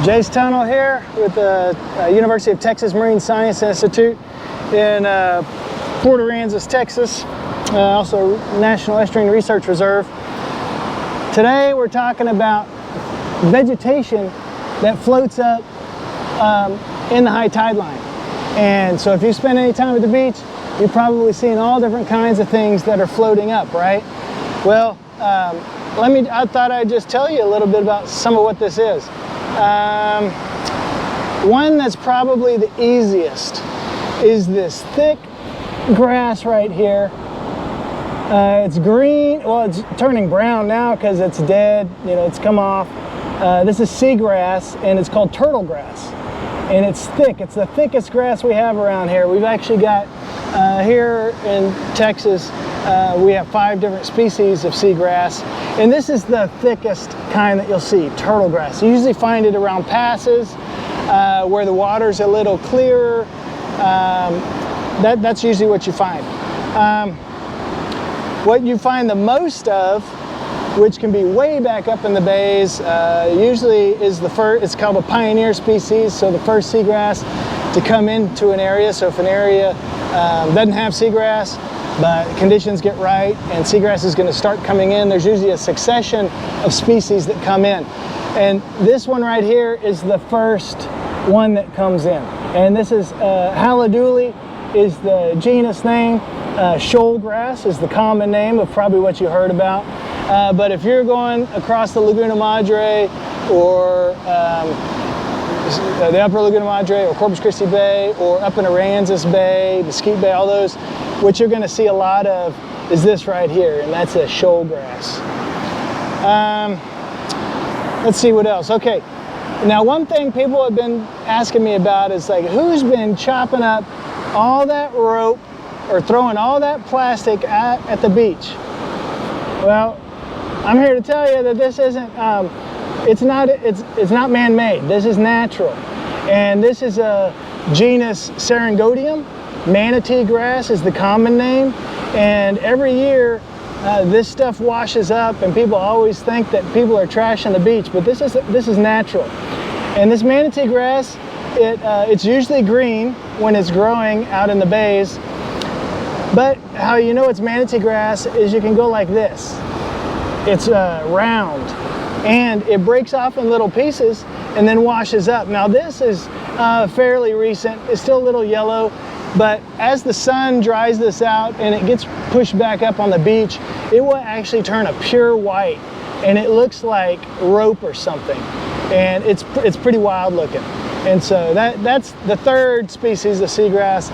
Jace Tunnel here with the University of Texas Marine Science Institute in Port Aransas, Texas, also National Estuarine Research Reserve. Today we're talking about vegetation that floats up in the high tide line. And so if you spend any time at the beach, you've probably seen all different kinds of things that are floating up, right? Well, I thought I'd just tell you a little bit about some of what this is. One that's probably the easiest is this thick grass right here. It's green, well, it's turning brown now because it's dead, you know, it's come off. This is seagrass, and it's called turtle grass. And it's thick, it's the thickest grass we have around here. We've actually got, here in Texas, we have 5 different species of seagrass. And this is the thickest kind that you'll see, turtle grass. You usually find it around passes, where the water's a little clearer. That's usually what you find. What you find the most of, which can be way back up in the bays, usually is the first, it's called a pioneer species, so the first seagrass to come into an area. So if an area doesn't have seagrass, but conditions get right and seagrass is going to start coming in, there's usually a succession of species that come in. And this one right here is the first one that comes in. And this is Haliduli is the genus name. Shoal Grass is the common name of probably what you heard about. But if you're going across the Laguna Madre or the upper Laguna Madre or Corpus Christi Bay or up in Aransas Bay, Mesquite Bay, all those, what you're going to see a lot of is this right here, and that's a shoal grass. Let's see what else. Okay, now one thing people have been asking me about is like, who's been chopping up all that rope or throwing all that plastic at the beach? Well, I'm here to tell you that this isn't, it's not man-made. This is natural. And this is a genus Sargassum. Manatee Grass is the common name. And every year, this stuff washes up, and people always think that people are trashing the beach, but this is natural. And this Manatee Grass, it's usually green when it's growing out in the bays. But how you know it's Manatee Grass is you can go like this. It's round, and it breaks off in little pieces and then washes up. Now this is fairly recent. It's still a little yellow, but as the sun dries this out and it gets pushed back up on the beach, it will actually turn a pure white, and it looks like rope or something. And it's pretty wild looking. And so that's the third species of seagrass.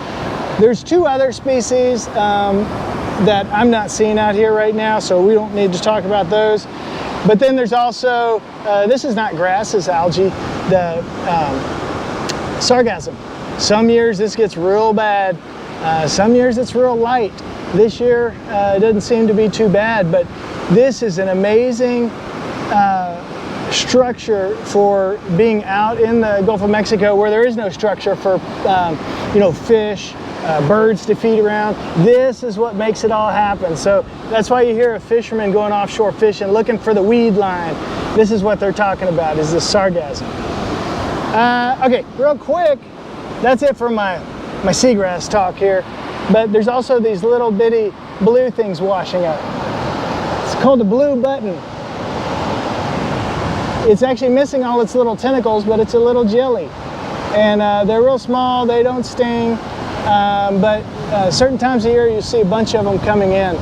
There's 2 other species that I'm not seeing out here right now, so we don't need to talk about those. But then there's also, this is not grass, it's algae, the Sargassum. Some years this gets real bad, some years it's real light. This year it doesn't seem to be too bad, but this is an amazing structure for being out in the Gulf of Mexico where there is no structure for you know, fish, birds to feed around. This is what makes it all happen. So that's why you hear a fisherman going offshore fishing, looking for the weed line. This is what they're talking about, is the sargassum. Okay, real quick, that's it for my seagrass talk here. But there's also these little bitty blue things washing up. It's called the blue button. It's actually missing all its little tentacles, but it's a little jelly. And they're real small, they don't sting. But certain times of year you see a bunch of them coming in.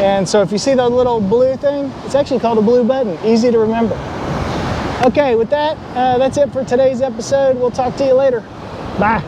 And so if you see the little blue thing, it's actually called a blue button. Easy to remember. Okay, with that, that's it for today's episode. We'll talk to you later. Bye.